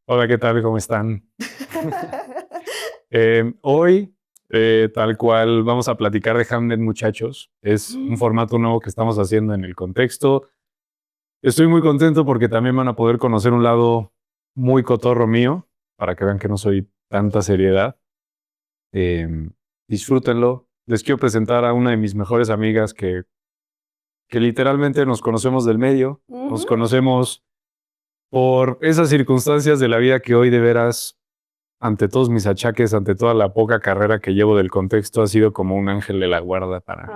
Hola, ¿qué tal? ¿Cómo están? Hoy, tal cual, vamos a platicar de Hamlet, muchachos. Es un formato nuevo que estamos haciendo en el contexto. Estoy muy contento porque también van a poder conocer un lado muy cotorro mío, para que vean que no soy tanta seriedad. Eh, Disfrútenlo. Les quiero presentar a una de mis mejores amigas que literalmente nos conocemos del medio. Nos conocemos por esas circunstancias de la vida que hoy de veras, ante todos mis achaques, ante toda la poca carrera que llevo del contexto, ha sido como un ángel de la guarda para...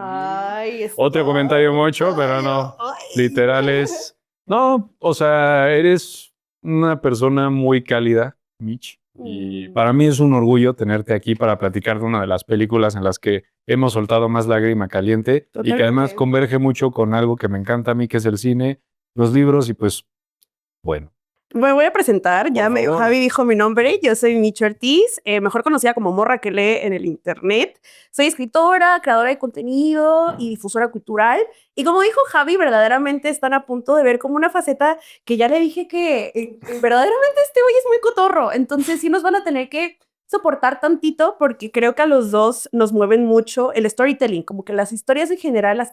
Ay, Otro está. comentario mucho, pero Ay, no. ay. Literal es... No, o sea, eres una persona muy cálida, Mitch. Y Mm, para mí es un orgullo tenerte aquí para platicar de una de las películas en las que hemos soltado más lágrima caliente y que además Totalmente. converge mucho con algo que me encanta a mí, que es el cine, los libros y pues, bueno, Me voy a presentar. por favor. Javi dijo mi nombre. Yo soy Michi Ortiz, mejor conocida como Morra que lee en el internet. Soy escritora, creadora de contenido y difusora cultural. Y como dijo Javi, verdaderamente están a punto de ver como una faceta que ya le dije que verdaderamente este hoy es muy cotorro. Entonces sí nos van a tener que soportar tantito porque creo que a los dos nos mueven mucho el storytelling, como que las historias en general, las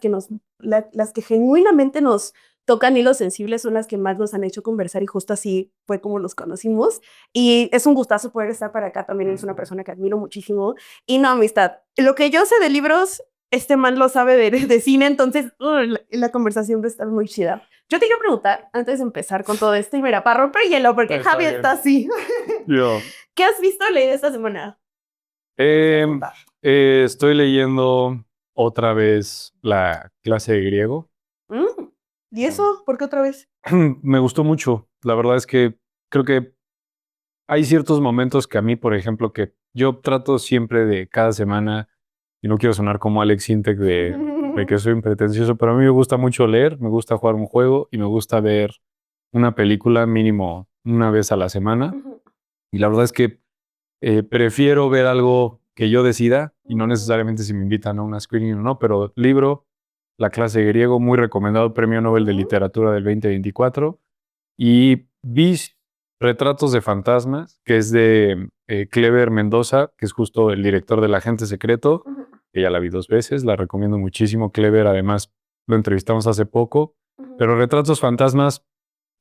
que genuinamente nos tocan hilos sensibles son las que más nos han hecho conversar y justo así fue como nos conocimos. Y es un gustazo poder estar para acá. También es una persona que admiro muchísimo. Y no, amistad, lo que yo sé de libros, este man lo sabe de cine, entonces la conversación va a estar muy chida. Yo te quiero preguntar, antes de empezar con todo esto, y mira, para romper hielo, porque Está Javi está bien. así. Yo. ¿Qué has visto o leído esta semana? ¿Qué quieras Em, contar? Estoy leyendo otra vez la clase de griego. Mm, ¿Y Em, eso? ¿Por qué otra vez? Me gustó mucho. La verdad es que creo que hay ciertos momentos que a mí, por ejemplo, que yo trato siempre de cada semana, y no quiero sonar como Alex Sintek de que soy un pretencioso, pero a mí me gusta mucho leer, me gusta jugar un juego y me gusta ver una película mínimo una vez a la semana. Y la verdad es que prefiero ver algo que yo decida y no necesariamente si me invitan a una screening o no, pero libro, La clase de griego, muy recomendado, Premio Nobel de Literatura del 2024. Y vi Retratos de fantasmas, que es de Clever Mendoza, que es justo el director del Agente Secreto, que ya la vi 2 veces, la recomiendo muchísimo. Clever, además, lo entrevistamos hace poco. Pero Retratos Fantasmas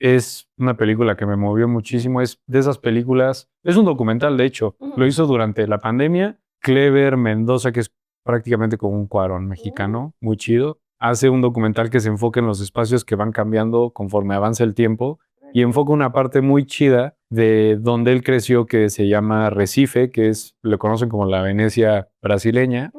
es una película que me movió muchísimo. Es de esas películas, es un documental, de hecho. Lo hizo durante la pandemia. Clever Mendoza, que es prácticamente como un Cuarón mexicano, muy chido. Hace un documental que se enfoca en los espacios que van cambiando conforme avanza el tiempo y enfoca una parte muy chida de donde él creció que se llama Recife, que es, lo conocen como la Venecia brasileña,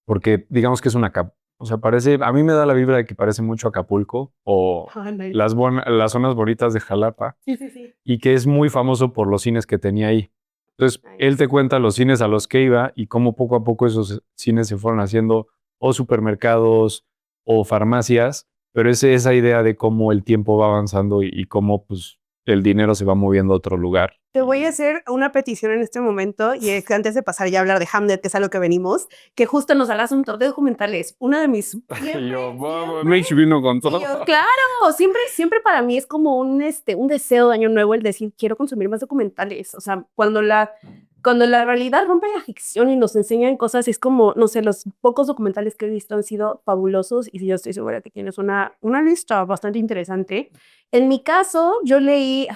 porque digamos que es una, o sea, parece, a mí me da la vibra de que parece mucho Acapulco o Ah, nice. las zonas bonitas de Jalapa Sí, sí, sí. y que es muy famoso por los cines que tenía ahí. Entonces, él te Nice. cuenta los cines a los que iba y cómo poco a poco esos cines se fueron haciendo o supermercados o farmacias, pero es esa idea de cómo el tiempo va avanzando y cómo pues, el dinero se va moviendo a otro lugar. Te voy a hacer una petición en este momento y es que antes de pasar ya a hablar de Hamlet, que es a lo que venimos, que justo nos hagas un montón de documentales. Una de mis Y yo, vamos, siempre, Mitch vino con y todo. yo, claro, siempre para mí es como un deseo de año nuevo el decir, quiero consumir más documentales. O sea, cuando la realidad rompe la ficción y nos enseñan cosas, es como, no sé, los pocos documentales que he visto han sido fabulosos y yo estoy segura que tienes una lista bastante interesante. En mi caso, yo leí,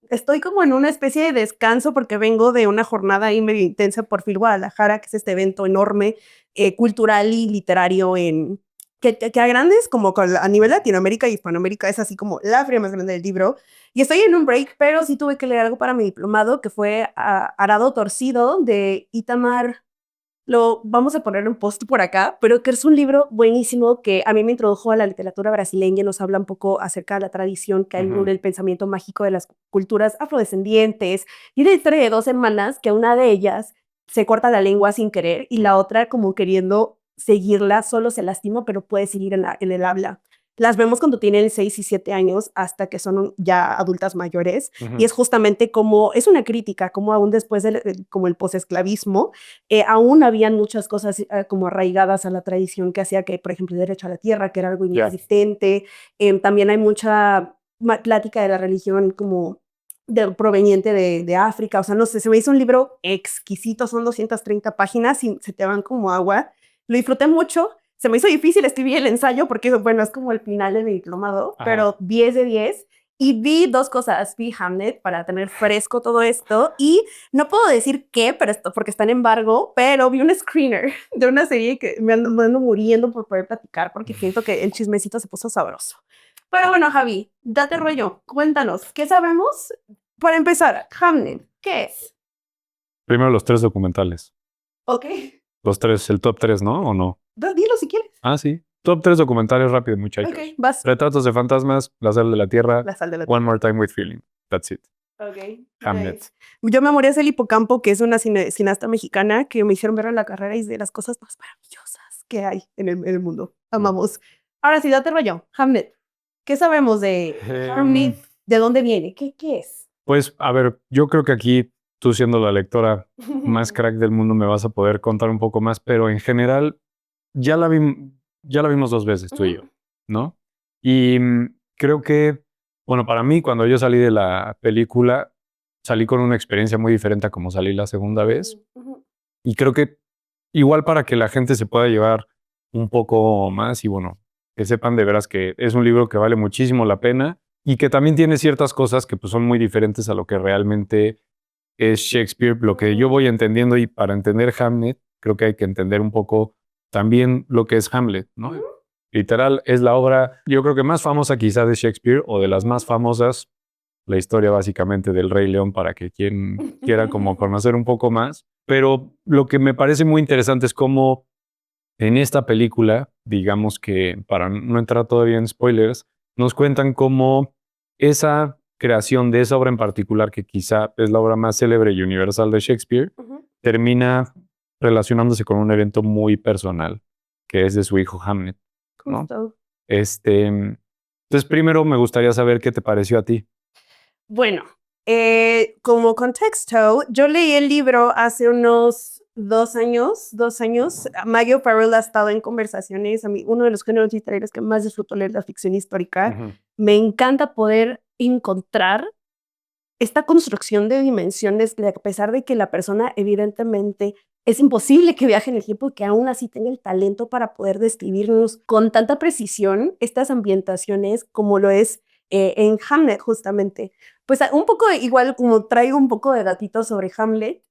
estoy como en una especie de descanso porque vengo de una jornada ahí medio intensa por Fil Guadalajara, que es este evento enorme, cultural y literario que a grandes, como a nivel Latinoamérica y Hispanoamérica, es así como la feria más grande del libro. Y estoy en un break, pero sí tuve que leer algo para mi diplomado, que fue Arado Torcido de Itamar. Lo vamos a poner en post por acá, pero que es un libro buenísimo que a mí me introdujo a la literatura brasileña, nos habla un poco acerca de la tradición que hay en Ujú. el pensamiento mágico de las culturas afrodescendientes. Y una historia de dos hermanas que una de ellas se corta la lengua sin querer y la otra como queriendo seguirla, solo se lastima, pero puede seguir en el habla. Las vemos cuando tienen 6 y 7 años hasta que son ya adultas mayores y Ujú. es justamente como, es una crítica, como aún después del como el posesclavismo, aún habían muchas cosas como arraigadas a la tradición que hacía que, por ejemplo, el derecho a la tierra, que era algo Ya. inexistente. También hay mucha plática de la religión como proveniente de África. O sea, no sé, se me hizo un libro exquisito, son 230 páginas y se te van como agua. Lo disfruté mucho. Se me hizo difícil escribir el ensayo porque, bueno, es como el final de mi diplomado, pero 10 de 10. Y vi dos cosas. Vi Hamlet para tener fresco todo esto. Y no puedo decir qué, pero esto porque está en embargo, pero vi un screener de una serie que me ando muriendo por poder platicar porque siento que el chismecito se puso sabroso. Pero bueno, Javi, date rollo. Cuéntanos, ¿qué sabemos? Para empezar, Hamlet, ¿qué es? Primero los 3 documentales. Ok. Los 3, el top 3, ¿no? ¿O no? Dilo si quieres. Ah, sí. Top 3 documentales rápido, muchachos. Ok, vas. Retratos de fantasmas, La sal de la tierra, La sal de la One More Time with Feeling. That's it. Ok. Hamlet. Nice. Yo me morí hacia el Hipocampo, que es una cineasta mexicana que me hicieron ver en la carrera y es de las cosas más maravillosas que hay en el mundo. Amamos. Ahora sí, date rollo. Hamlet. ¿Qué sabemos de Hamlet? ¿De dónde viene? ¿Qué es? Pues, a ver, yo creo que aquí, tú siendo la lectora más crack del mundo, me vas a poder contar un poco más, pero en general, ya la vimos 2 veces, tú y yo, ¿no? Y creo que, bueno, para mí, cuando yo salí de la película, salí con una experiencia muy diferente a como salí la segunda vez. Y creo que igual para que la gente se pueda llevar un poco más y bueno, que sepan de veras que es un libro que vale muchísimo la pena y que también tiene ciertas cosas que pues, son muy diferentes a lo que realmente es Shakespeare, lo que yo voy entendiendo y para entender Hamlet, creo que hay que entender un poco también lo que es Hamlet, ¿no? Literal, es la obra, yo creo que más famosa quizá de Shakespeare o de las más famosas, la historia básicamente del Rey León para que quien quiera como conocer un poco más. Pero lo que me parece muy interesante es cómo en esta película, digamos que para no entrar todavía en spoilers, nos cuentan cómo esa creación de esa obra en particular, que quizá es la obra más célebre y universal de Shakespeare, termina relacionándose con un evento muy personal, que es de su hijo Hamlet, ¿no? Entonces, primero me gustaría saber qué te pareció a ti. Bueno, como contexto, yo leí el libro hace unos 2 años. Mario Farrell ha estado en conversaciones. A mí, uno de los géneros literarios que más disfruto leer la ficción histórica. Me encanta poder encontrar esta construcción de dimensiones, a pesar de que la persona evidentemente es imposible que viaje en el tiempo y que aún así tenga el talento para poder describirnos con tanta precisión estas ambientaciones como lo es en Hamlet justamente. Pues un poco igual como traigo un poco de datitos sobre Hamlet,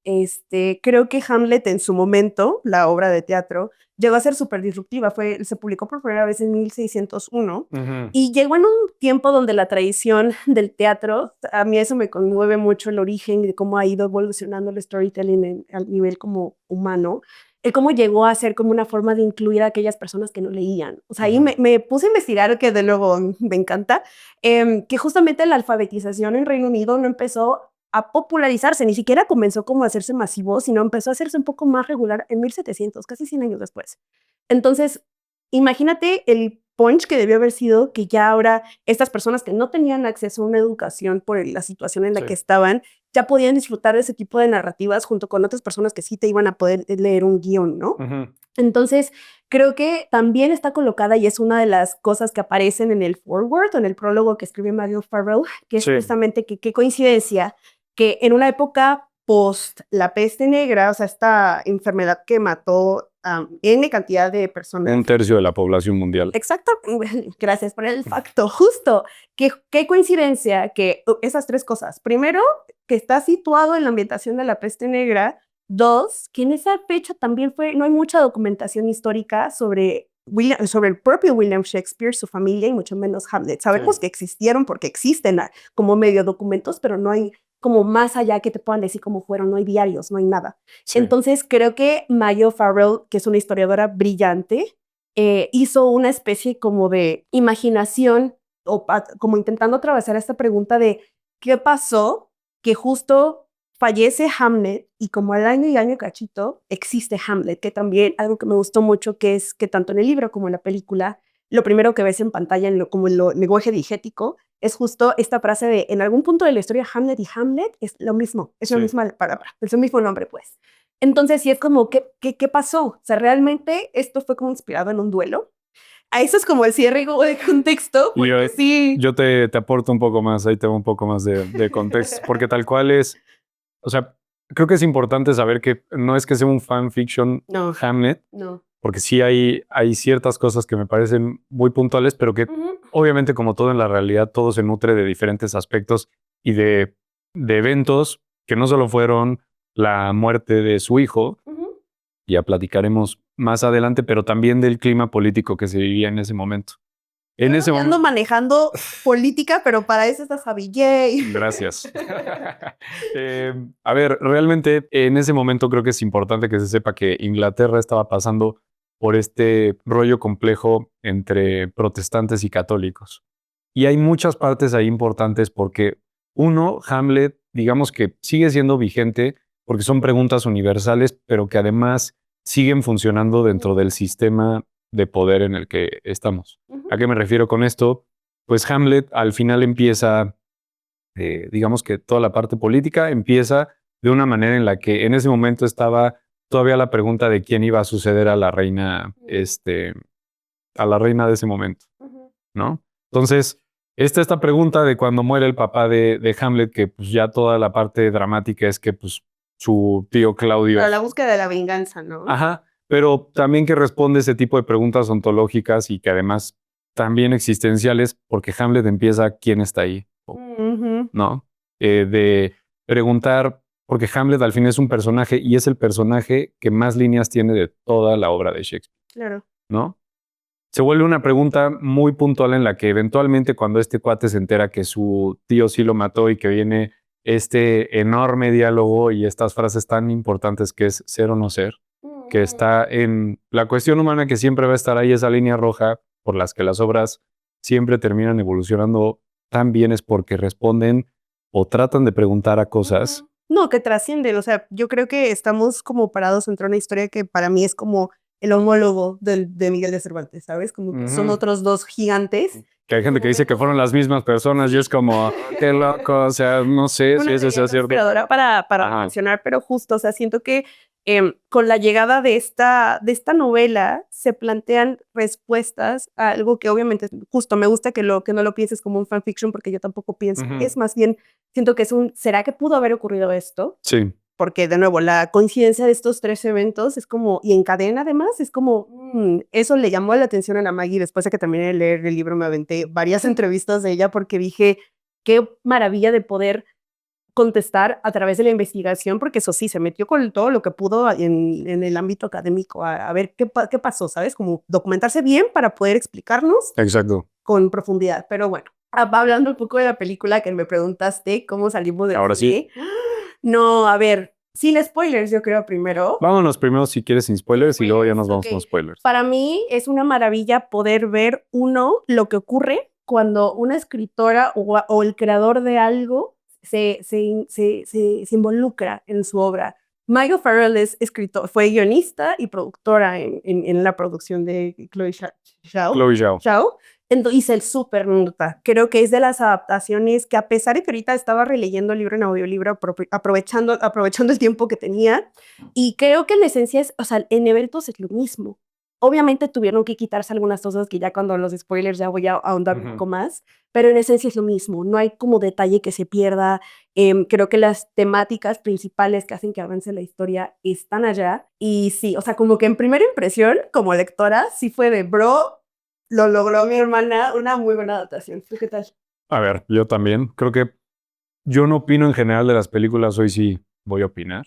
creo que Hamlet en su momento, la obra de teatro, llegó a ser súper disruptiva. Se publicó por primera vez en 1601 y llegó en un tiempo donde la tradición del teatro, a mí eso me conmueve mucho el origen de cómo ha ido evolucionando el storytelling al nivel como humano, el cómo llegó a ser como una forma de incluir a aquellas personas que no leían. O sea, ahí me puse a investigar, que de luego me encanta, que justamente la alfabetización en Reino Unido no empezó a popularizarse, ni siquiera comenzó como a hacerse masivo, sino empezó a hacerse un poco más regular en 1700, casi 100 años después. Entonces, imagínate el punch que debió haber sido que ya ahora estas personas que no tenían acceso a una educación por la situación en la que estaban, ya podían disfrutar de ese tipo de narrativas junto con otras personas que sí te iban a poder leer un guión, ¿no? Entonces, creo que también está colocada y es una de las cosas que aparecen en el foreword o en el prólogo que escribe Mario Farrell, que es justamente que qué coincidencia que en una época post la peste negra, o sea, esta enfermedad que mató a N cantidad de personas. 1/3 de la población mundial. Exacto, gracias por el facto, justo. Qué coincidencia que esas 3 cosas. Primero, que está situado en la ambientación de la peste negra. 2, que en esa fecha también no hay mucha documentación histórica sobre el propio William Shakespeare, su familia y mucho menos Hamlet. Sabemos que existieron porque existen como medio documentos, pero no hay como más allá que te puedan decir cómo fueron, no hay diarios, no hay nada. Entonces creo que Mayo Farrell, que es una historiadora brillante, hizo una especie como de imaginación o como intentando atravesar esta pregunta de qué pasó que justo fallece Hamlet y como al año y año cachito existe Hamlet, que también algo que me gustó mucho, que es que tanto en el libro como en la película, lo primero que ves en pantalla como en lo lenguaje digético es justo esta frase de en algún punto de la historia Hamlet y Hamlet es lo mismo, es la misma palabra, es el mismo nombre pues. Entonces sí es como, ¿qué pasó? O sea, realmente esto fue como inspirado en un duelo. eso es como el cierre como de contexto. Y yo, Sí. yo te aporto un poco más, ahí tengo un poco más de contexto, porque tal cual es, o sea, creo que es importante saber que no es que sea un fanfiction No. Hamlet, No. porque sí hay ciertas cosas que me parecen muy puntuales, pero que obviamente como todo en la realidad, todo se nutre de diferentes aspectos y de eventos que no solo fueron la muerte de su hijo, ya platicaremos más adelante, pero también del clima político que se vivía en ese momento. En ese Ando momento... manejando política, pero para eso está Javi. Yay. Gracias. A ver, realmente en ese momento creo que es importante que se sepa que Inglaterra estaba pasando por este rollo complejo entre protestantes y católicos. Y hay muchas partes ahí importantes porque, uno, Hamlet, digamos que sigue siendo vigente porque son preguntas universales, pero que además siguen funcionando dentro del sistema de poder en el que estamos. ¿A qué me refiero con esto? Pues Hamlet al final empieza, digamos que toda la parte política empieza de una manera en la que en ese momento estaba todavía la pregunta de quién iba a suceder a la reina, a la reina de ese momento, ¿no? Entonces, esta pregunta de cuando muere el papá de Hamlet, que pues ya toda la parte dramática es que pues su tío Claudio... Para la búsqueda de la venganza, ¿no? Ajá, pero también que responde ese tipo de preguntas ontológicas y que además también existenciales, porque Hamlet empieza quién está ahí, ¿no? De preguntar, porque Hamlet al fin es un personaje y es el personaje que más líneas tiene de toda la obra de Shakespeare, Claro. ¿no? Se vuelve una pregunta muy puntual en la que eventualmente cuando este cuate se entera que su tío sí lo mató y que viene este enorme diálogo y estas frases tan importantes que es ser o no ser, que está en la cuestión humana que siempre va a estar ahí, esa línea roja por las que las obras siempre terminan evolucionando tan bien, es porque responden o tratan de preguntar a cosas. No, que trascienden. O sea, yo creo que estamos como parados entre una historia que para mí es como el homólogo de Miguel de Cervantes, ¿sabes? Como que son otros dos gigantes. Que hay gente que dice que fueron las mismas personas y es como, qué loco, o sea, no sé si ese sea cierto. Inspiradora para mencionar, pero justo, o sea, siento que con la llegada de esta novela se plantean respuestas a algo que obviamente justo me gusta que no lo pienses como un fanfiction porque yo tampoco pienso, es más bien, siento que es ¿será que pudo haber ocurrido esto? Sí. Porque de nuevo, la coincidencia de estos tres eventos es como, y en cadena además, es como, eso le llamó la atención a la Maggie. Después de que terminé de leer el libro me aventé varias entrevistas de ella porque dije, qué maravilla de poder contestar a través de la investigación, porque eso sí, se metió con todo lo que pudo en el ámbito académico a ver qué pasó, ¿sabes? Como documentarse bien para poder explicarnos. Exacto. Con profundidad. Pero bueno, hablando un poco de la película que me preguntaste, ¿cómo salimos de Ahora sí. No, a ver, sin spoilers, yo creo primero. Vámonos primero si quieres sin spoilers y luego ya nos vamos con spoilers. Para mí es una maravilla poder ver, lo que ocurre cuando una escritora o el creador de algo se involucra en su obra. Maggie O'Farrell fue guionista y productora en la producción de Chloe Zhao. Entonces hice el súper nota. Creo que es de las adaptaciones que, a pesar de que ahorita estaba releyendo el libro en audiolibro, aprovechando el tiempo que tenía, y creo que en esencia es, o sea, en eventos es lo mismo. Obviamente tuvieron que quitarse algunas cosas que ya cuando los spoilers ya voy a ahondar un poco más, pero en esencia es lo mismo. No hay como detalle que se pierda. Creo que las temáticas principales que hacen que avance la historia están allá. Y sí, o sea, como que en primera impresión, como lectora, sí fue de bro. Lo logró mi hermana, una muy buena adaptación. ¿Tú qué tal? A ver, yo también. Creo que yo no opino en general de las películas, hoy sí voy a opinar.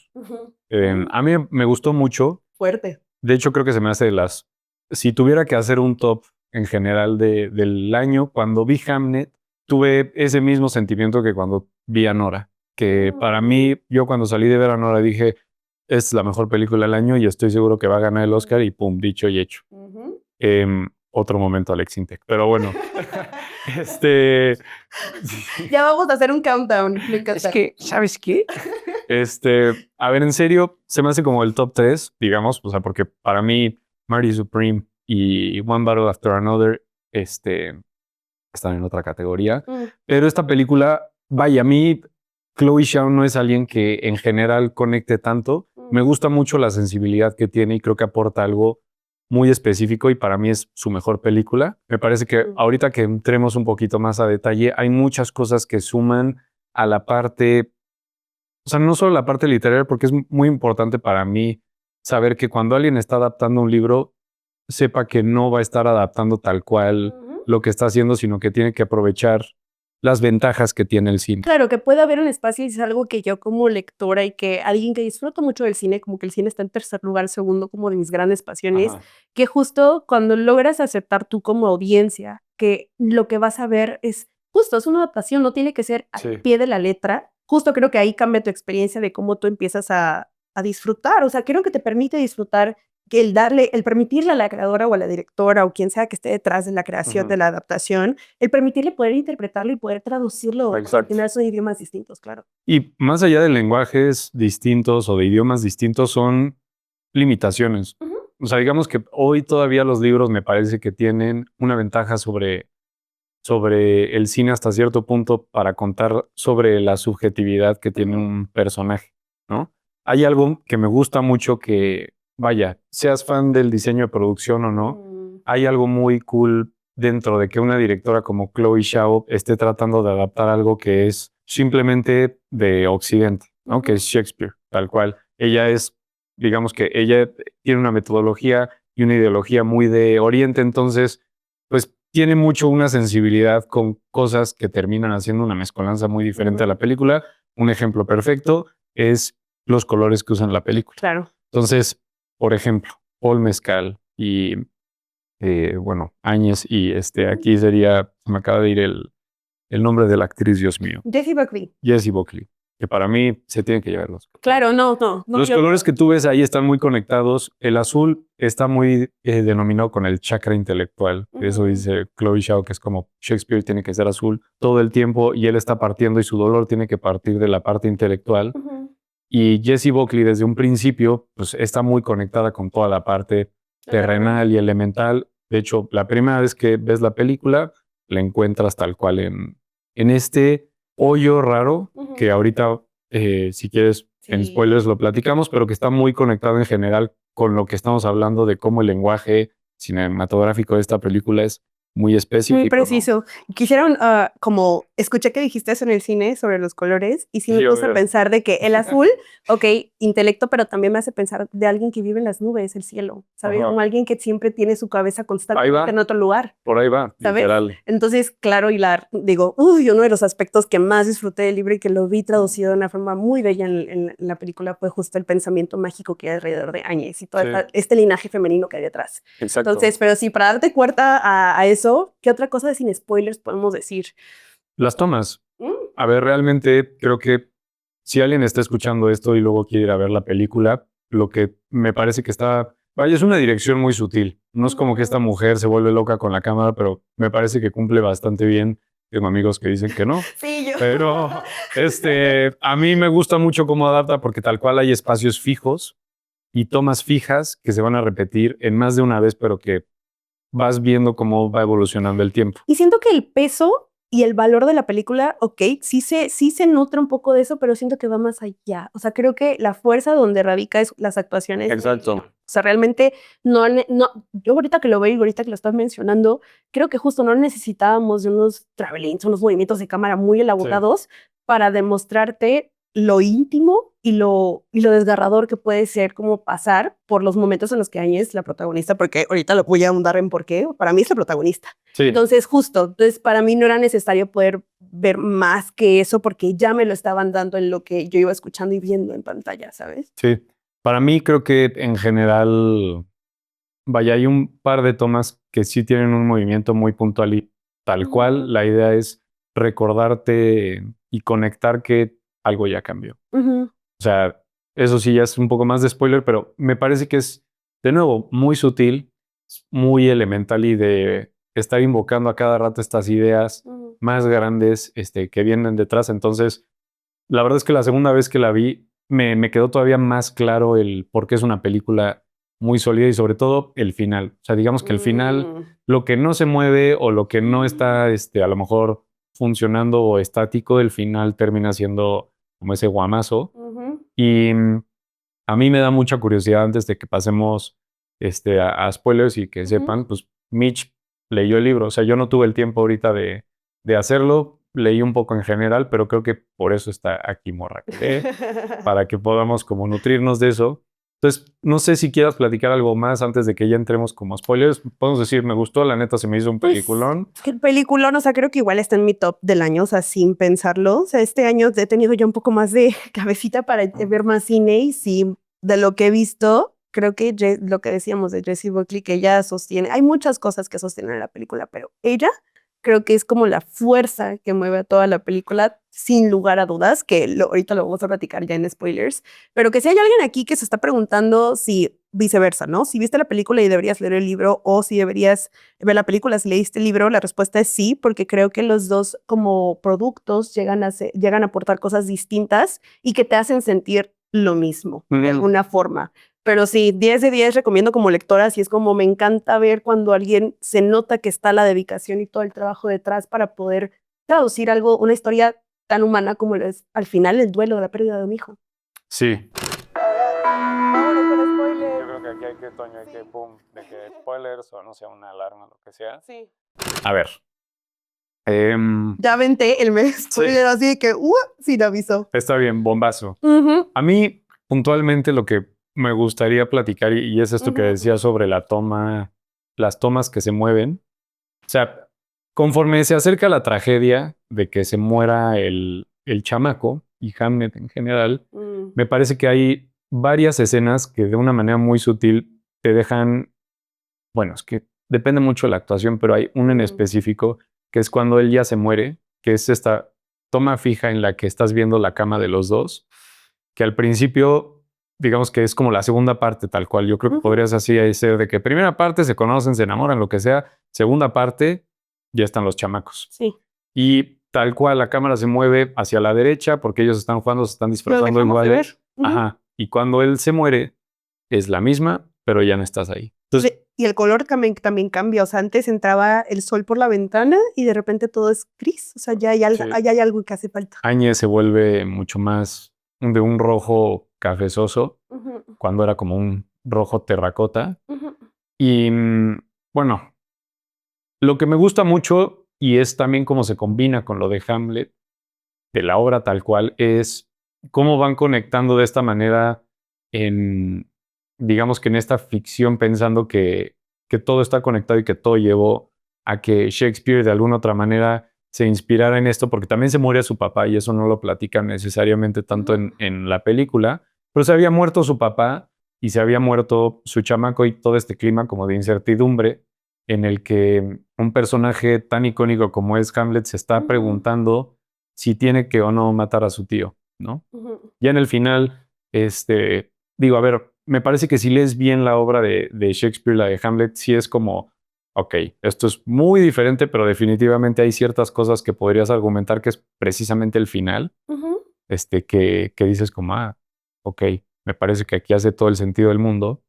A mí me gustó mucho. Fuerte. De hecho, creo que se me hace si tuviera que hacer un top en general del año, cuando vi Hamlet, tuve ese mismo sentimiento que cuando vi a Nora. Que para mí, yo cuando salí de ver a Nora dije, es la mejor película del año y estoy seguro que va a ganar el Oscar y pum, dicho y hecho. Otro momento Alex Intec, pero bueno. Ya vamos a hacer un countdown. Me encanta. Es que, ¿sabes qué? A ver, en serio, se me hace como el top 3, digamos, o sea, porque para mí Marty Supreme y One Battle After Another, están en otra categoría. Pero esta película, vaya, a mí Chloe Zhao no es alguien que en general conecte tanto. Me gusta mucho la sensibilidad que tiene y creo que aporta algo muy específico y para mí es su mejor película. Me parece que ahorita que entremos un poquito más a detalle, hay muchas cosas que suman a la parte, o sea, no solo la parte literaria, porque es muy importante para mí saber que cuando alguien está adaptando un libro, sepa que no va a estar adaptando tal cual lo que está haciendo, sino que tiene que aprovechar las ventajas que tiene el cine. Claro, que puede haber un espacio y es algo que yo como lectora y que alguien que disfruto mucho del cine, como que el cine está en tercer lugar, segundo como de mis grandes pasiones, Ajá. que justo cuando logras aceptar tú como audiencia que lo que vas a ver es justo, es una adaptación, no tiene que ser al Sí. pie de la letra, justo creo que ahí cambia tu experiencia de cómo tú empiezas a disfrutar, o sea, creo que te permite disfrutar que el permitirle a la creadora o a la directora o quien sea que esté detrás de la creación de la adaptación, el permitirle poder interpretarlo y poder traducirlo, porque al Exacto. final son idiomas distintos, claro. Y más allá de lenguajes distintos o de idiomas distintos, son limitaciones. O sea, digamos que hoy todavía los libros me parece que tienen una ventaja sobre el cine hasta cierto punto para contar sobre la subjetividad que tiene un personaje, ¿no? Hay algo que me gusta mucho que, vaya, seas fan del diseño de producción o no, hay algo muy cool dentro de que una directora como Chloe Zhao esté tratando de adaptar algo que es simplemente de Occidente, ¿no? Que es Shakespeare, tal cual. Ella es, digamos que ella tiene una metodología y una ideología muy de Oriente, entonces, pues tiene mucho una sensibilidad con cosas que terminan haciendo una mezcolanza muy diferente a la película. Un ejemplo perfecto es los colores que usan en la película. Claro. Entonces, por ejemplo, Paul Mescal y, bueno, Áñez y aquí sería, se me acaba de ir el nombre de la actriz, Dios mío, Jessie Buckley. Jessie Buckley, que para mí se tienen que llevar los colores. Claro, no. Los yo- colores que tú ves ahí están muy conectados. El azul está muy denominado con el chakra intelectual. Eso dice Chloe Zhao, que es como Shakespeare tiene que ser azul todo el tiempo y él está partiendo y su dolor tiene que partir de la parte intelectual. Y Jessie Buckley desde un principio pues está muy conectada con toda la parte terrenal y elemental. De hecho, la primera vez que ves la película, la encuentras tal cual en este hoyo raro que ahorita, si quieres, en Sí. spoilers lo platicamos, pero que está muy conectado en general con lo que estamos hablando de cómo el lenguaje cinematográfico de esta película es muy específico. Muy ¿no? preciso. Quisiera, como escuché que dijiste eso en el cine sobre los colores y sí me Sí, puse a obvio. pensar de que el azul, ok, intelecto, pero también me hace pensar de alguien que vive en las nubes, el cielo, ¿sabes? Ajá. Como alguien que siempre tiene su cabeza Ahí constantemente va. en otro lugar, Por ahí va, ¿sabes? literal. Entonces, claro, digo, uno de los aspectos que más disfruté del libro y que lo vi traducido de una forma muy bella en la película fue justo el pensamiento mágico que hay alrededor de Áñez y todo Sí. este linaje femenino que hay detrás. Exacto. Entonces, pero sí, para darte cuenta a eso, ¿qué otra cosa de sin spoilers podemos decir? Las tomas. A ver, realmente creo que si alguien está escuchando esto y luego quiere ir a ver la película, lo que me parece que está, vaya, es una dirección muy sutil. No es como que esta mujer se vuelve loca con la cámara, pero me parece que cumple bastante bien. Tengo amigos que dicen que no, Sí, yo. pero a mí me gusta mucho cómo adapta porque tal cual hay espacios fijos y tomas fijas que se van a repetir en más de una vez, pero que vas viendo cómo va evolucionando el tiempo. Y siento que el peso y el valor de la película, ok, sí se nutre un poco de eso, pero siento que va más allá. O sea, creo que la fuerza donde radica es las actuaciones. Exacto. O sea, realmente yo ahorita que lo veo y ahorita que lo estás mencionando, creo que justo no necesitábamos de unos travelings, unos movimientos de cámara muy elaborados para demostrarte lo íntimo y lo desgarrador que puede ser como pasar por los momentos en los que Áñez, la protagonista, porque ahorita lo voy a ahondar en por qué, para mí es la protagonista. Sí. Entonces, para mí no era necesario poder ver más que eso porque ya me lo estaban dando en lo que yo iba escuchando y viendo en pantalla, ¿sabes? Sí. Para mí creo que en general, vaya, hay un par de tomas que sí tienen un movimiento muy puntual y tal cual. La idea es recordarte y conectar que algo ya cambió. O sea, eso sí ya es un poco más de spoiler, pero me parece que es, de nuevo, muy sutil, muy elemental y de estar invocando a cada rato estas ideas más grandes que vienen detrás. Entonces, la verdad es que la segunda vez que la vi, me quedó todavía más claro el por qué es una película muy sólida y sobre todo el final. O sea, digamos que el final, lo que no se mueve o lo que no está a lo mejor funcionando o estático, el final termina siendo como ese guamazo. Y a mí me da mucha curiosidad antes de que pasemos a spoilers y que sepan, pues Mitch leyó el libro. O sea, yo no tuve el tiempo ahorita de hacerlo. Leí un poco en general, pero creo que por eso está aquí Morra que lee, para que podamos como nutrirnos de eso. Entonces, no sé si quieras platicar algo más antes de que ya entremos como spoilers. Podemos decir, me gustó, la neta se me hizo un peliculón. Pues, el peliculón, o sea, creo que igual está en mi top del año, o sea, sin pensarlo. O sea, este año he tenido ya un poco más de cabecita para ver más cine y sí, de lo que he visto, creo que lo que decíamos de Jessie Buckley, que ella sostiene, hay muchas cosas que sostienen la película, pero ella creo que es como la fuerza que mueve a toda la película, sin lugar a dudas, que ahorita lo vamos a platicar ya en spoilers, pero que si hay alguien aquí que se está preguntando si viceversa, ¿no? Si viste la película y deberías leer el libro, o si deberías ver la película si leíste el libro, la respuesta es sí, porque creo que los dos como productos llegan a aportar cosas distintas y que te hacen sentir lo mismo, de alguna forma. Pero sí, 10 de 10 recomiendo como lectora, así es como me encanta ver cuando alguien se nota que está la dedicación y todo el trabajo detrás para poder traducir algo, una historia tan humana como lo es al final el duelo de la pérdida de un hijo. Sí. Vámonos con spoilers. Yo creo que aquí hay que, Toño, hay que, boom, de que spoilers o no sea una alarma, lo que sea. Sí. A ver. Ya aventé el mes spoiler, así de que, sin aviso. Está bien, bombazo. A mí, puntualmente, lo que me gustaría platicar, y es esto que decía sobre las tomas que se mueven. O sea, conforme se acerca la tragedia de que se muera el chamaco y Hamlet en general, me parece que hay varias escenas que de una manera muy sutil te dejan, bueno, es que depende mucho de la actuación, pero hay una en específico que es cuando él ya se muere, que es esta toma fija en la que estás viendo la cama de los dos, que al principio, digamos que es como la segunda parte tal cual. Yo creo que podrías así ser de que primera parte se conocen, se enamoran, lo que sea. Segunda parte, ya están los chamacos. Sí. Y tal cual la cámara se mueve hacia la derecha porque ellos están jugando, se están disfrazando igual. De ver. Ajá. Y cuando él se muere, es la misma, pero ya no estás ahí. Entonces, y el color también cambia. O sea, antes entraba el sol por la ventana y de repente todo es gris. O sea, ya hay algo, hay algo que hace falta. Áñez se vuelve mucho más de un rojo cafezoso, cuando era como un rojo terracota. Y bueno, lo que me gusta mucho, y es también cómo se combina con lo de Hamlet, de la obra tal cual, es cómo van conectando de esta manera digamos que en esta ficción, pensando que todo está conectado y que todo llevó a que Shakespeare de alguna otra manera se inspirara en esto, porque también se muere su papá y eso no lo platican necesariamente tanto en la película, pero se había muerto su papá y se había muerto su chamaco y todo este clima como de incertidumbre en el que un personaje tan icónico como es Hamlet se está preguntando si tiene que o no matar a su tío, ¿no? Ya en el final, digo, a ver, me parece que si lees bien la obra de Shakespeare, la de Hamlet, sí es como, ok, esto es muy diferente, pero definitivamente hay ciertas cosas que podrías argumentar que es precisamente el final, que dices como, ok, me parece que aquí hace todo el sentido del mundo,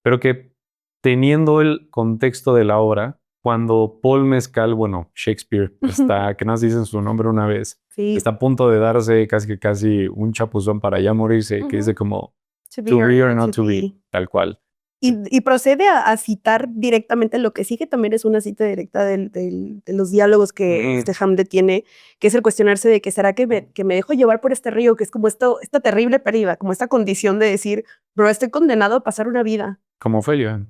pero que teniendo el contexto de la obra, cuando Paul Mescal, bueno, Shakespeare, está, que nos dicen su nombre una vez, está a punto de darse casi un chapuzón para ya morirse, que dice como, to be or not to be, tal cual. Y procede a citar directamente lo que sigue, también es una cita directa de los diálogos que Hamlet tiene, que es el cuestionarse de que será que me dejo llevar por este río, que es como esta terrible pérdida, como esta condición de decir, bro, estoy condenado a pasar una vida. Como Ophelia.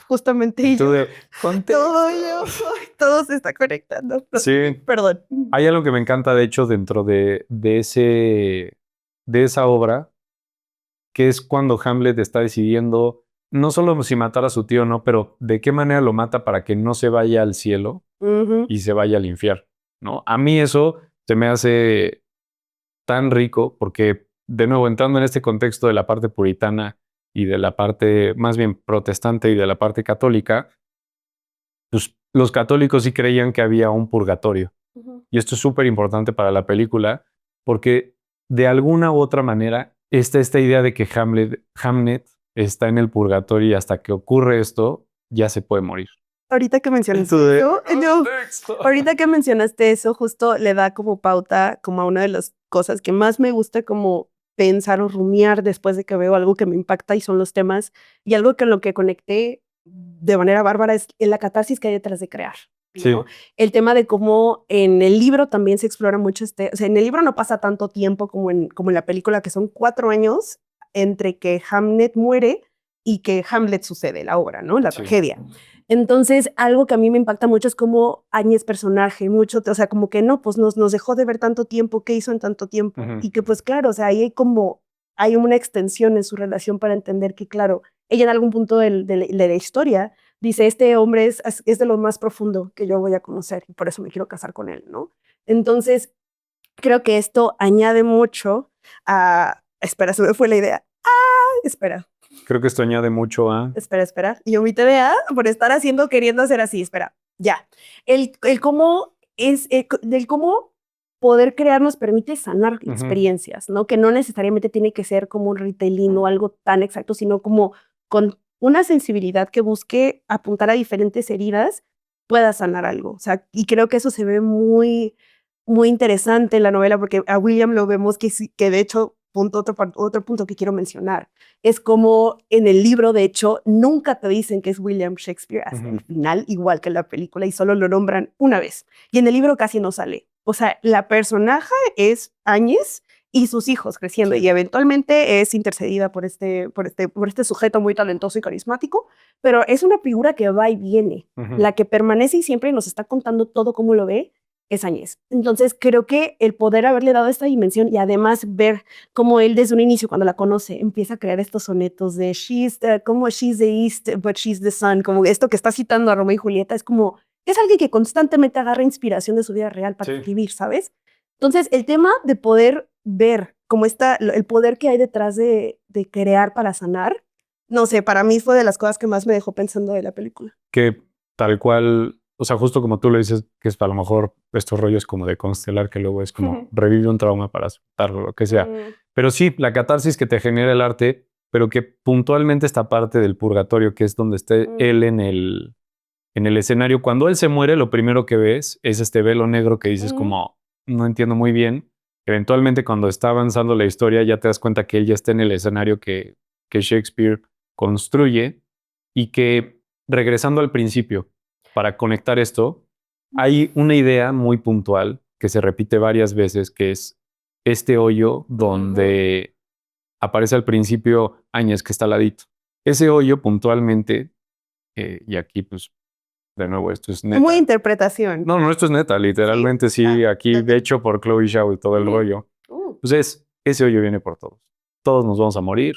Justamente. Y todo se está conectando. Sí. Perdón. Hay algo que me encanta, de hecho, dentro de esa obra, que es cuando Hamlet está decidiendo no solo si matar a su tío o no, pero de qué manera lo mata para que no se vaya al cielo y se vaya al infierno, ¿no? A mí eso se me hace tan rico porque, de nuevo, entrando en este contexto de la parte puritana y de la parte más bien protestante y de la parte católica, pues los católicos sí creían que había un purgatorio. Y esto es súper importante para la película porque de alguna u otra manera está esta idea de que Hamlet está en el purgatorio y hasta que ocurre esto ya se puede morir. Ahorita que mencionaste ahorita que mencionaste eso, justo le da como pauta como a una de las cosas que más me gusta como pensar o rumiar después de que veo algo que me impacta y son los temas y algo que lo que conecté de manera bárbara es la catarsis que hay detrás de crear. Sí. ¿No? El tema de cómo en el libro también se explora mucho o sea, en el libro no pasa tanto tiempo como en la película, que son 4 años entre que Hamlet muere y que Hamlet sucede, la obra, ¿no? La tragedia. Entonces, algo que a mí me impacta mucho es cómo Áñez personaje, mucho, o sea, como que no, pues nos dejó de ver tanto tiempo, ¿qué hizo en tanto tiempo? Y que pues claro, o sea, ahí hay una extensión en su relación para entender que, claro, ella en algún punto de la historia dice, este hombre es de lo más profundo que yo voy a conocer y por eso me quiero casar con él, ¿no? Entonces, creo que esto añade mucho a... Espera, se me fue la idea. Espera. Creo que esto añade mucho a... Espera. Y omite vea por estar queriendo hacer así. Espera, ya. El cómo es, del cómo poder crear nos permite sanar experiencias, ¿no? Que no necesariamente tiene que ser como un retelling o algo tan exacto, sino como con una sensibilidad que busque apuntar a diferentes heridas, pueda sanar algo. O sea, y creo que eso se ve muy, muy interesante en la novela, porque a William lo vemos que de hecho, otro punto que quiero mencionar, es como en el libro, de hecho, nunca te dicen que es William Shakespeare hasta el final, igual que en la película, y solo lo nombran una vez. Y en el libro casi no sale. O sea, la personaje es Áñez y sus hijos creciendo, y eventualmente es intercedida por este sujeto muy talentoso y carismático, pero es una figura que va y viene. La que permanece y siempre nos está contando todo cómo lo ve es Áñez. Entonces creo que el poder haberle dado esta dimensión y además ver cómo él desde un inicio, cuando la conoce, empieza a crear estos sonetos de como she's the east, but she's the sun, como esto que está citando a Romeo y Julieta, es alguien que constantemente agarra inspiración de su vida real para escribir, ¿sabes? Entonces el tema de poder ver cómo el poder que hay detrás de crear para sanar, no sé, para mí fue de las cosas que más me dejó pensando de la película. Que tal cual, o sea, justo como tú lo dices, que es a lo mejor estos rollos como de constelar, que luego es como revivir un trauma para aceptarlo, lo que sea. Pero sí, la catarsis que te genera el arte, pero que puntualmente esta parte del purgatorio, que es donde esté él en el escenario, cuando él se muere, lo primero que ves es este velo negro que dices como, no entiendo muy bien. Eventualmente, cuando está avanzando la historia, ya te das cuenta que él ya está en el escenario que Shakespeare construye y que, regresando al principio, para conectar esto, hay una idea muy puntual que se repite varias veces, que es este hoyo donde aparece al principio Áñez, que está al ladito. Ese hoyo puntualmente, y aquí pues de nuevo, esto es neta. Muy interpretación. No, esto es neta, literalmente sí, aquí de hecho por Chloe Zhao y todo el rollo. Pues ese hoyo viene por todos. Todos nos vamos a morir.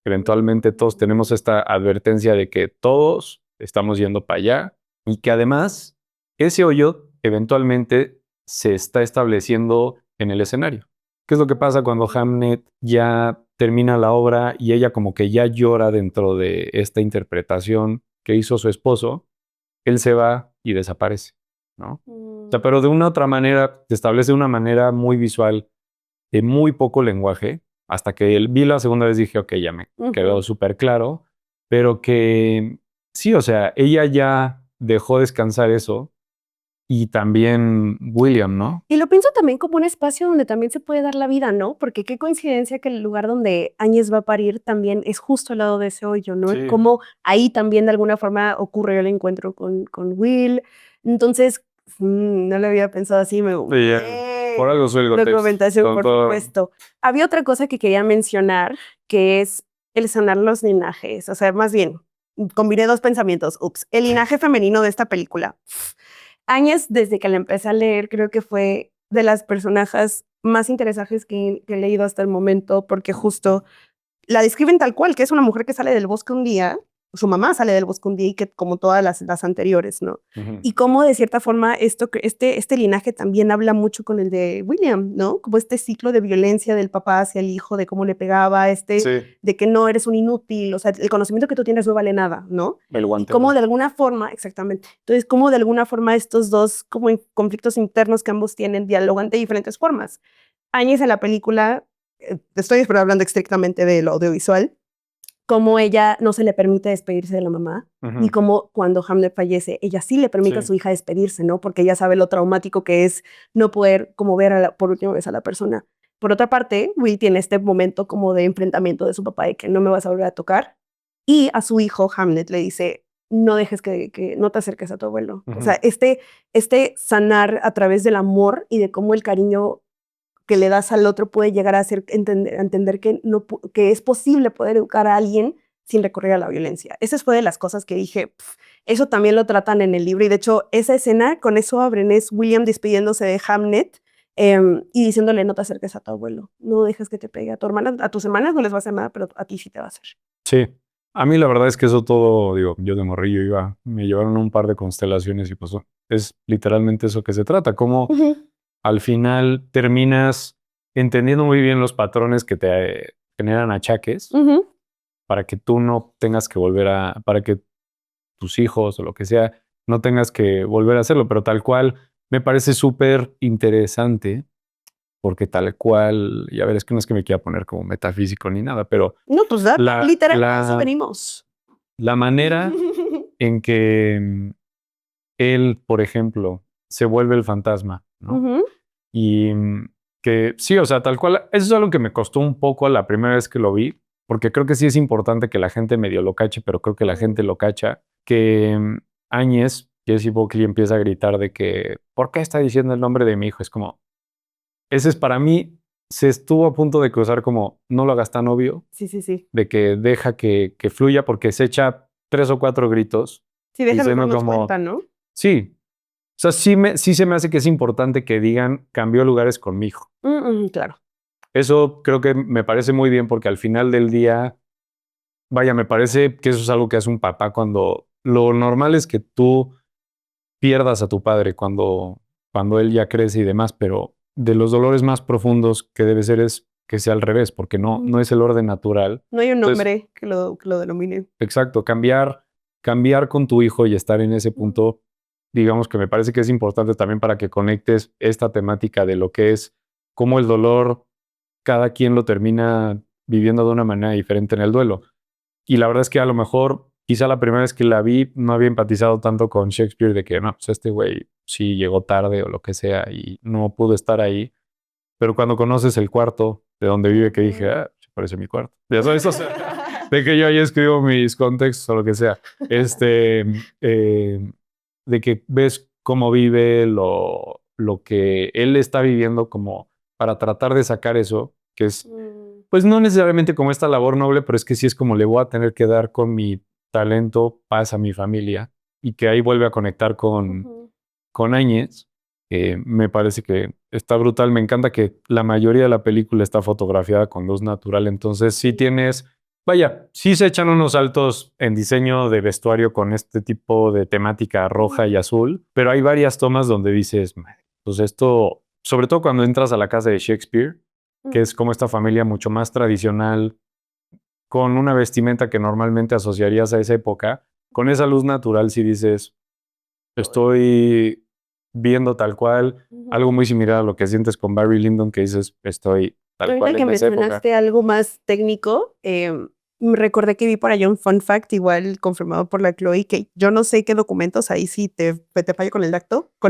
Eventualmente todos tenemos esta advertencia de que todos estamos yendo para allá y que además ese hoyo eventualmente se está estableciendo en el escenario. ¿Qué es lo que pasa cuando Hamlet ya termina la obra y ella como que ya llora dentro de esta interpretación que hizo su esposo? Él se va y desaparece, ¿no? O sea, pero de una otra manera, se establece de una manera muy visual, de muy poco lenguaje, hasta que vi la segunda vez dije, ok, ya me quedó súper claro, pero que sí, o sea, ella ya dejó descansar eso y también William, ¿no? Y lo pienso también como un espacio donde también se puede dar la vida, ¿no? Porque qué coincidencia que el lugar donde Áñez va a parir también es justo al lado de ese hoyo, ¿no? Sí. Como ahí también de alguna forma ocurre el encuentro con Will. Entonces, no lo había pensado así, me gusta. Por algo soy el Gotex. Documentación, por supuesto. Había otra cosa que quería mencionar, que es el sanar los linajes. O sea, más bien, combiné dos pensamientos. El linaje femenino de esta película. Áñez, desde que la empecé a leer, creo que fue de las personajes más interesantes que he leído hasta el momento, porque justo la describen tal cual, que es una mujer que sale del bosque un día, su mamá sale del bosque un día y que como todas las anteriores, ¿no? Y cómo de cierta forma este linaje también habla mucho con el de William, ¿no? Como este ciclo de violencia del papá hacia el hijo, de cómo le pegaba, de que no eres un inútil, o sea, el conocimiento que tú tienes no vale nada, ¿no? El guante. Y cómo de alguna forma, exactamente, entonces cómo de alguna forma estos dos como conflictos internos que ambos tienen dialogan de diferentes formas. Áñez en la película, estoy hablando estrictamente de lo audiovisual, cómo ella no se le permite despedirse de la mamá y cómo cuando Hamlet fallece, ella sí le permite a su hija despedirse, ¿no? Porque ella sabe lo traumático que es no poder como ver por última vez a la persona. Por otra parte, Will tiene este momento como de enfrentamiento de su papá de que no me vas a volver a tocar. Y a su hijo, Hamlet, le dice, no dejes que no te acerques a tu abuelo. O sea, este sanar a través del amor y de cómo el cariño que le das al otro puede llegar a hacer entender que, que es posible poder educar a alguien sin recurrir a la violencia. Esa fue de las cosas que dije, eso también lo tratan en el libro. Y de hecho, esa escena, con eso abren, es William despidiéndose de Hamlet y diciéndole, no te acerques a tu abuelo, no dejes que te pegue a tu hermana, a tus hermanas no les va a hacer nada, pero a ti sí te va a hacer. Sí. A mí la verdad es que eso todo, digo, yo de morrillo me llevaron un par de constelaciones y pues es literalmente eso que se trata, como al final terminas entendiendo muy bien los patrones que te generan achaques para que tú no tengas que para que tus hijos o lo que sea, no tengas que volver a hacerlo, pero tal cual me parece súper interesante porque tal cual, y a ver, es que no es que me quiera poner como metafísico ni nada, pero no, pues literal, eso venimos. La manera en que él, por ejemplo, se vuelve el fantasma, ¿no? Y que sí, o sea, tal cual, eso es algo que me costó un poco la primera vez que lo vi, porque creo que sí es importante que la gente medio lo cache, pero creo que la gente lo cacha, que Áñez, Jessie Buckley, empieza a gritar de que, ¿por qué está diciendo el nombre de mi hijo? Es como, ese es para mí, se estuvo a punto de cruzar como, no lo hagas tan obvio. Sí. De que deja que fluya porque se echa 3 o 4 gritos. Sí, déjame darnos cuenta, ¿no? Sí. O sea, sí se me hace que es importante que digan, cambió lugares con mi hijo. Claro. Eso creo que me parece muy bien porque al final del día, vaya, me parece que eso es algo que hace un papá cuando lo normal es que tú pierdas a tu padre cuando él ya crece y demás, pero de los dolores más profundos que debe ser es que sea al revés, porque no es el orden natural. No hay un nombre que lo denomine. Exacto, cambiar con tu hijo y estar en ese punto, digamos que me parece que es importante también para que conectes esta temática de lo que es cómo el dolor, cada quien lo termina viviendo de una manera diferente en el duelo. Y la verdad es que a lo mejor, quizá la primera vez que la vi, no había empatizado tanto con Shakespeare de que, no, pues este güey sí llegó tarde o lo que sea y no pudo estar ahí. Pero cuando conoces el cuarto de donde vive, que dije, se parece a mi cuarto. Ya sabes, o sea, de que yo ahí escribo mis contextos o lo que sea. De que ves cómo vive, lo que él está viviendo como para tratar de sacar eso, que es, pues no necesariamente como esta labor noble, pero es que sí es como le voy a tener que dar con mi talento paz a mi familia y que ahí vuelve a conectar con Áñez. Me parece que está brutal. Me encanta que la mayoría de la película está fotografiada con luz natural. Entonces sí tienes, vaya, sí se echan unos saltos en diseño de vestuario con este tipo de temática roja y azul, pero hay varias tomas donde dices, pues esto, sobre todo cuando entras a la casa de Shakespeare, que es como esta familia mucho más tradicional, con una vestimenta que normalmente asociarías a esa época, con esa luz natural sí dices, estoy viendo tal cual, algo muy similar a lo que sientes con Barry Lyndon, que dices, estoy tal cual en esa época. Ahorita que mencionaste algo más técnico, me recordé que vi por allá un fun fact, igual confirmado por la Chloe, que yo no sé qué documentos, ahí sí te fallo con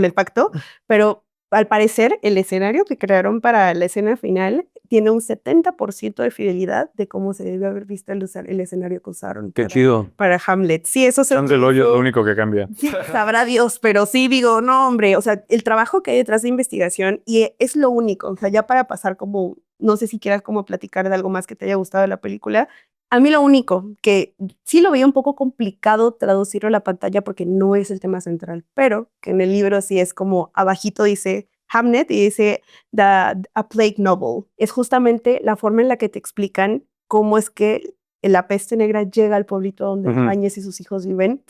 el pacto, pero al parecer el escenario que crearon para la escena final tiene un 70% de fidelidad de cómo se debe haber visto el escenario que usaron para Hamlet. Sí, eso se el hoyo es lo único que cambia. Sí, sabrá Dios, pero sí digo, no, hombre, o sea, el trabajo que hay detrás de investigación y es lo único, o sea, ya para pasar como, no sé si quieras como platicar de algo más que te haya gustado de la película, a mí lo único que sí lo veía un poco complicado traducirlo a la pantalla porque no es el tema central, pero que en el libro sí es como abajito dice Hamlet y dice a Plague Novel. Es justamente la forma en la que te explican cómo es que la peste negra llega al pueblito donde Áñez y sus hijos viven.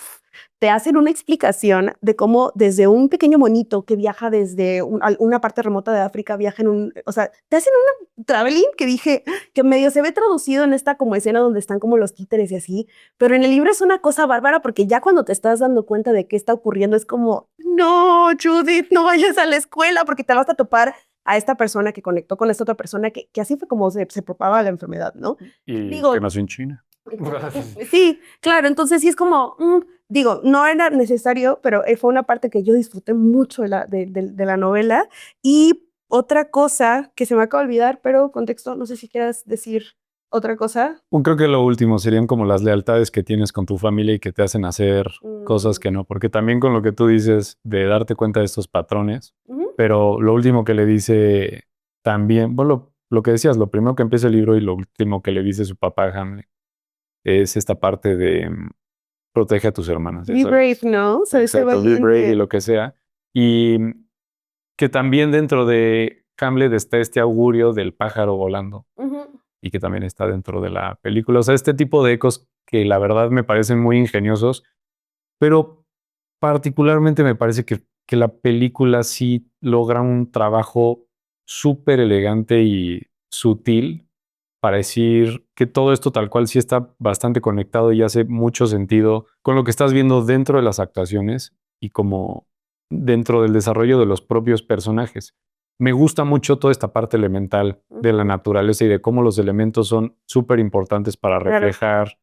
Te hacen una explicación de cómo desde un pequeño monito que viaja desde una parte remota de África, viaja o sea, te hacen un traveling que dije, que medio se ve traducido en esta como escena donde están como los títeres y así, pero en el libro es una cosa bárbara porque ya cuando te estás dando cuenta de qué está ocurriendo es como, no, Judith, no vayas a la escuela porque te vas a topar a esta persona que conectó con esta otra persona que así fue como se propagaba la enfermedad, ¿no? Y digo, que nació en China. Sí, claro, entonces sí es como, digo, no era necesario, pero fue una parte que yo disfruté mucho de la novela y Otra cosa que se me acaba de olvidar, pero contexto, no sé si quieras decir otra cosa. Creo que lo último serían como las lealtades que tienes con tu familia y que te hacen hacer cosas que no, porque también con lo que tú dices de darte cuenta de estos patrones, pero lo último que le dice también, bueno, lo que decías, lo primero que empieza el libro y lo último que le dice su papá a Hamlet es esta parte de protege a tus hermanas. Be brave, ¿no? O sea, ese Exacto, be brave y valiente. lo que sea. Y que también dentro de Hamlet está este augurio del pájaro volando y que también está dentro de la película. O sea, este tipo de ecos que la verdad me parecen muy ingeniosos, pero particularmente me parece que la película sí logra un trabajo súper elegante y sutil para decir que todo esto tal cual sí está bastante conectado y hace mucho sentido con lo que estás viendo dentro de las actuaciones y como dentro del desarrollo de los propios personajes. Me gusta mucho toda esta parte elemental de la naturaleza y de cómo los elementos son súper importantes para Claro. reflejar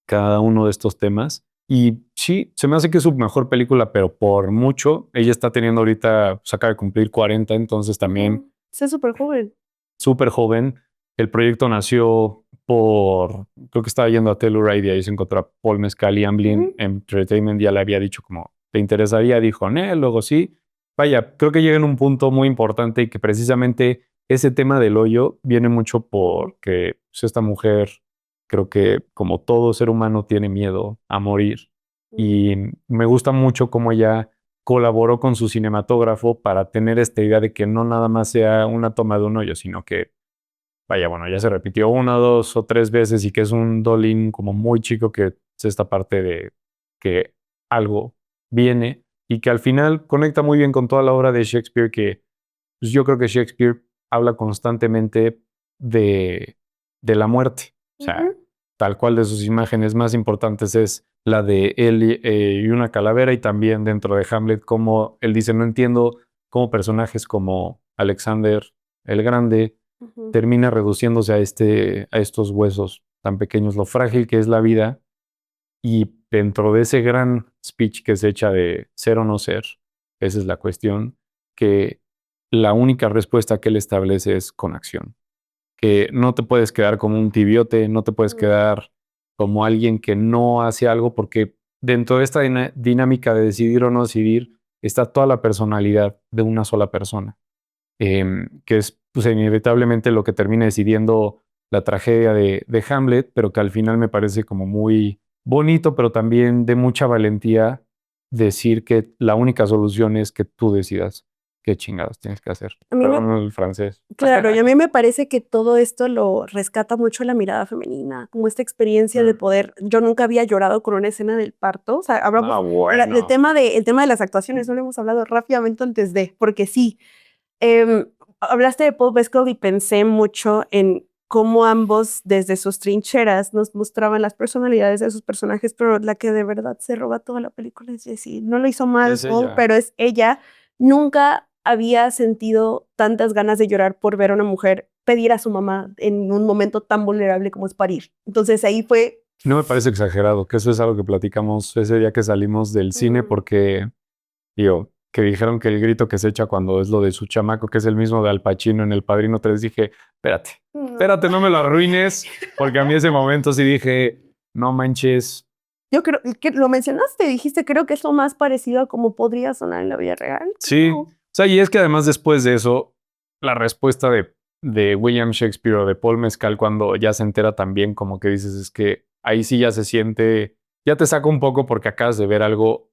cada uno de estos temas. Y sí, se me hace que es su mejor película, pero por mucho. Ella está teniendo ahorita, se acaba de cumplir 40, entonces también Está súper joven. súper joven. El proyecto nació por, creo que estaba yendo a Telluride y ahí se encontró a Paul Mescal y Amblin Entertainment, ya le había dicho como, ¿te interesaría? Dijo, luego sí. Vaya, creo que llega en un punto muy importante y que precisamente ese tema del hoyo viene mucho porque pues, esta mujer, creo que como todo ser humano tiene miedo a morir. Y me gusta mucho cómo ella colaboró con su cinematógrafo para tener esta idea de que no nada más sea una toma de un hoyo, sino que, vaya, bueno, ya se repitió una, dos o tres veces y que es un dolín como muy chico que es esta parte de que algo viene y que al final conecta muy bien con toda la obra de Shakespeare que pues yo creo que Shakespeare habla constantemente de la muerte. O sea, tal cual de sus imágenes más importantes es la de él y una calavera y también dentro de Hamlet como él dice, no entiendo cómo personajes como Alexander el Grande termina reduciéndose a estos huesos tan pequeños, lo frágil que es la vida y dentro de ese gran speech que se echa de ser o no ser, esa es la cuestión, que la única respuesta que él establece es con acción. Que no te puedes quedar como un tibiote, no te puedes quedar como alguien que no hace algo, porque dentro de esta dinámica de decidir o no decidir está toda la personalidad de una sola persona, que es pues, inevitablemente lo que termina decidiendo la tragedia de Hamlet, pero que al final me parece como muy bonito, pero también de mucha valentía decir que la única solución es que tú decidas qué chingados tienes que hacer. A mí me- Perdón el francés. Claro, y a mí me parece que todo esto lo rescata mucho la mirada femenina, como esta experiencia de poder. Yo nunca había llorado con una escena del parto. O sea, hablamos Bueno. el tema de las actuaciones, no lo hemos hablado rápidamente antes de, porque sí. Hablaste de Paul Mescal y pensé mucho en cómo ambos desde sus trincheras nos mostraban las personalidades de sus personajes, pero la que de verdad se roba toda la película es Jessie. No lo hizo mal, Es Paul, ella. pero es ella. Nunca había sentido tantas ganas de llorar por ver a una mujer pedir a su mamá en un momento tan vulnerable como es parir. Entonces ahí fue... No me parece exagerado, que eso es algo que platicamos ese día que salimos del cine, porque, digo, que dijeron que el grito que se echa cuando es lo de su chamaco, que es el mismo de Al Pacino en El Padrino 3, dije, espérate, no me lo arruines, porque a mí ese momento sí dije, no manches. Yo creo que lo mencionaste, dijiste, creo que es lo más parecido a cómo podría sonar en la vida real. Sí, No. o sea, y es que además después de eso, la respuesta de William Shakespeare o de Paul Mescal cuando ya se entera también, como que dices, es que ahí sí ya se siente, ya te saca un poco porque acabas de ver algo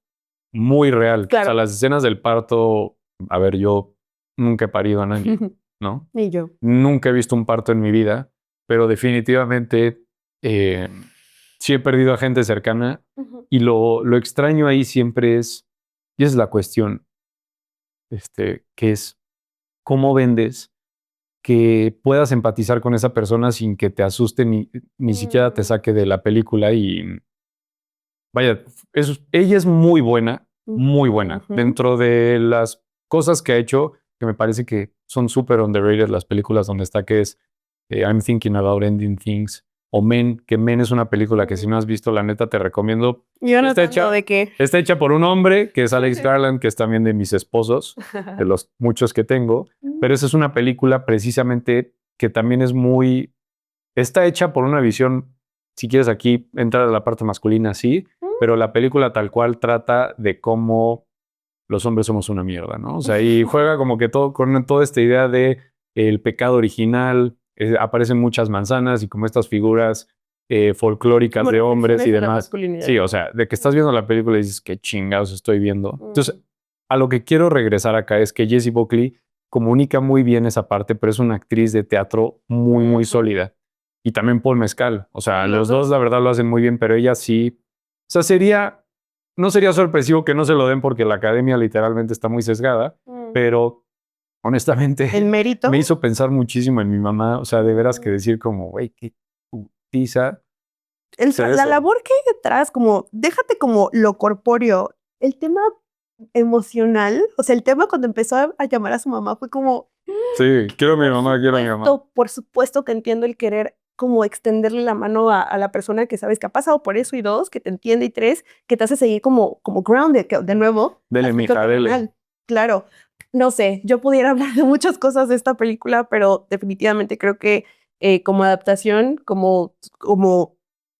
muy real. Claro. O sea, las escenas del parto, a ver, yo nunca he parido a nadie, ¿no? Ni yo. Nunca he visto un parto en mi vida, pero definitivamente sí he perdido a gente cercana y lo extraño ahí siempre es, y esa es la cuestión, que es cómo vendes que puedas empatizar con esa persona sin que te asuste ni siquiera te saque de la película y vaya, ella es muy buena, muy buena. Dentro de las cosas que ha hecho, que me parece que son súper underrated las películas donde está, que es I'm Thinking About Ending Things o Men, que Men es una película que si no has visto, la neta te recomiendo. Yo no Está hecha- de qué. Está hecha por un hombre, que es Alex Garland, que es también de mis esposos, de los muchos que tengo. Pero esa es una película precisamente que también es muy... Está hecha por una visión, si quieres aquí entrar a la parte masculina, sí, pero la película tal cual trata de cómo los hombres somos una mierda, ¿no? O sea, y juega como que todo con toda esta idea de el pecado original, aparecen muchas manzanas y como estas figuras folclóricas Como de hombres y reflexiones de la demás. masculinidad. Sí, o sea, de que estás viendo la película y dices, qué chingados estoy viendo. Entonces, a lo que quiero regresar acá es que Jessie Buckley comunica muy bien esa parte, pero es una actriz de teatro muy, muy sólida. Y también Paul Mescal. O sea, Sí, los dos la verdad lo hacen muy bien, pero ella sí. O sea, no sería sorpresivo que no se lo den porque la academia literalmente está muy sesgada, pero honestamente El mérito. me hizo pensar muchísimo en mi mamá. O sea, de veras que decir como, güey, qué putiza. La labor que hay detrás, como, déjate como lo corpóreo, el tema emocional, o sea, el tema cuando empezó a llamar a su mamá fue como, Sí, quiero a mi mamá, quiero a mi mamá. por supuesto que entiendo el querer como extenderle la mano a la persona que sabes que ha pasado por eso, y dos, que te entiende, y tres, que te hace seguir como grounded, que, de nuevo. Dele, mija, dele. Claro, no sé, yo pudiera hablar de muchas cosas de esta película, pero definitivamente creo que como adaptación, como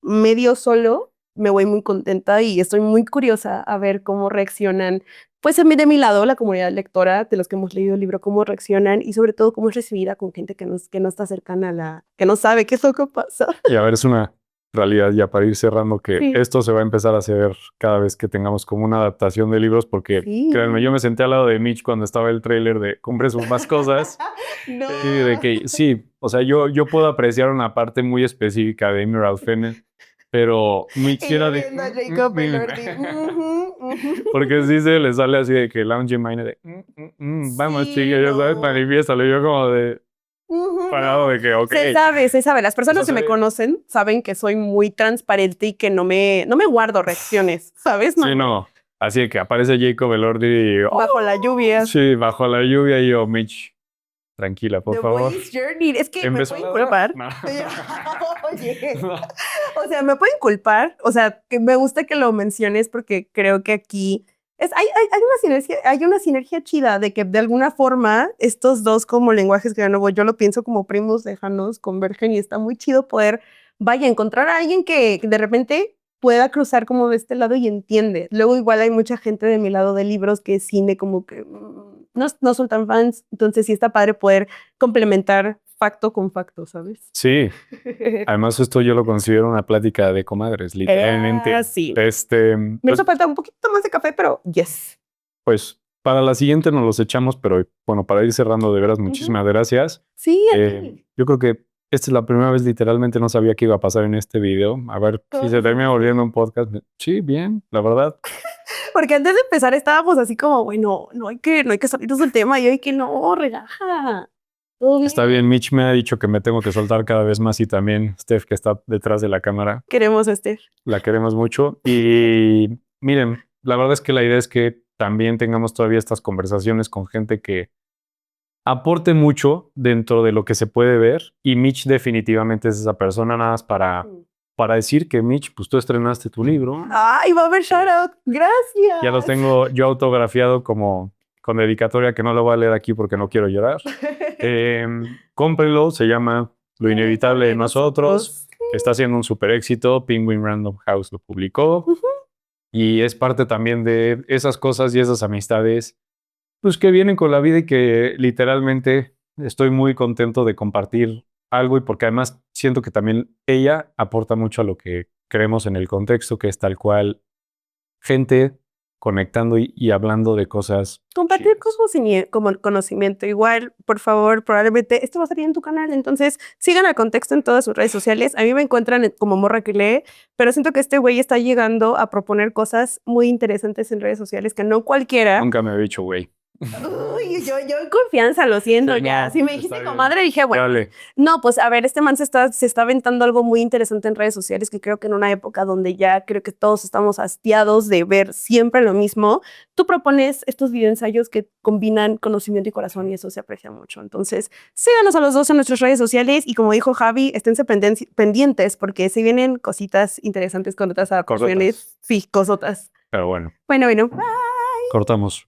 medio solo, me voy muy contenta y estoy muy curiosa a ver cómo reaccionan, pues de mi lado, la comunidad lectora, de los que hemos leído el libro, cómo reaccionan y sobre todo cómo es recibida con gente que no está cercana que no sabe qué es lo que pasa. Y a ver, es una realidad ya para ir cerrando que Sí. esto se va a empezar a hacer cada vez que tengamos como una adaptación de libros, porque créanme, yo me senté al lado de Mitch cuando estaba el tráiler de compre sus más cosas. No. Y de que sí, o sea, yo puedo apreciar una parte muy específica de Emerald Fennel, pero Mitch era de... Porque sí se le sale así de que Lounge Mine de... vamos, Sí, chica, ya sabes, no. manifiéstalo. Yo como de... parado de que, ok. Se sabe. Las personas O sea, que me conocen saben que soy muy transparente y que no me guardo reacciones, ¿sabes? Sí, no. Así de que aparece Jacob Elordi y... Bajo la lluvia. Sí, bajo la lluvia y yo, Mitch, tranquila, por The favor. Boy's Journey. Es que Empezó me pueden culpar. No. Oye. O sea, me pueden culpar. O sea, que me gusta que lo menciones porque creo que aquí hay una sinergia chida de que de alguna forma estos dos como lenguajes que de nuevo yo lo pienso como primos lejanos convergen y está muy chido poder, encontrar a alguien que de repente pueda cruzar como de este lado y entiende. Luego igual hay mucha gente de mi lado de libros que es cine como que no son tan fans, entonces sí está padre poder complementar facto con facto, ¿sabes? Sí. Además, esto yo lo considero una plática de comadres, literalmente. Sí. Me hizo falta un poquito más de café, pero yes. Pues para la siguiente nos los echamos, pero bueno, para ir cerrando, de veras, muchísimas gracias. Sí, yo creo que esta es la primera vez, literalmente no sabía qué iba a pasar en este video. A ver si se termina volviendo un podcast. Sí, bien, la verdad. Porque antes de empezar estábamos así como, bueno, no hay que salirnos del tema y hoy que no, relaja. Está bien, Mitch me ha dicho que me tengo que soltar cada vez más y también Steph, que está detrás de la cámara. Queremos a Steph. La queremos mucho. Y miren, la verdad es que la idea es que también tengamos todavía estas conversaciones con gente que aporte mucho dentro de lo que se puede ver. Y Mitch definitivamente es esa persona, nada más para decir que Mitch, pues tú estrenaste tu libro. ¡Ay, va a haber shout out! ¡Gracias! Ya los tengo yo autografiado como con dedicatoria que no lo voy a leer aquí porque no quiero llorar. Cómprenlo, se llama Lo Inevitable de Nosotros. Está haciendo un super éxito. Penguin Random House lo publicó. Y es parte también de esas cosas y esas amistades pues que vienen con la vida y que literalmente estoy muy contento de compartir algo y porque además siento que también ella aporta mucho a lo que creemos en el contexto, que es tal cual gente conectando y hablando de cosas. Compartir cosas como el conocimiento. Igual, por favor, probablemente esto va a salir en tu canal. Entonces, sigan al contexto en todas sus redes sociales. A mí me encuentran como Morra que lee, pero siento que este güey está llegando a proponer cosas muy interesantes en redes sociales que no cualquiera. Nunca me había dicho güey. Uy, yo en confianza, lo siento Sí, ya. no, Si me está dijiste bien. comadre, dije, bueno. Dale. No, pues a ver, este man se está aventando algo muy interesante en redes sociales, que creo que en una época donde ya creo que todos estamos hastiados de ver siempre lo mismo, tú propones estos videoensayos que combinan conocimiento y corazón y eso se aprecia mucho. Entonces, síganos a los dos en nuestras redes sociales y como dijo Javi, esténse pendientes porque se vienen cositas interesantes con otras adaptaciones. Cosotas. Sí, cosotas. Pero bueno, Bueno, cortamos.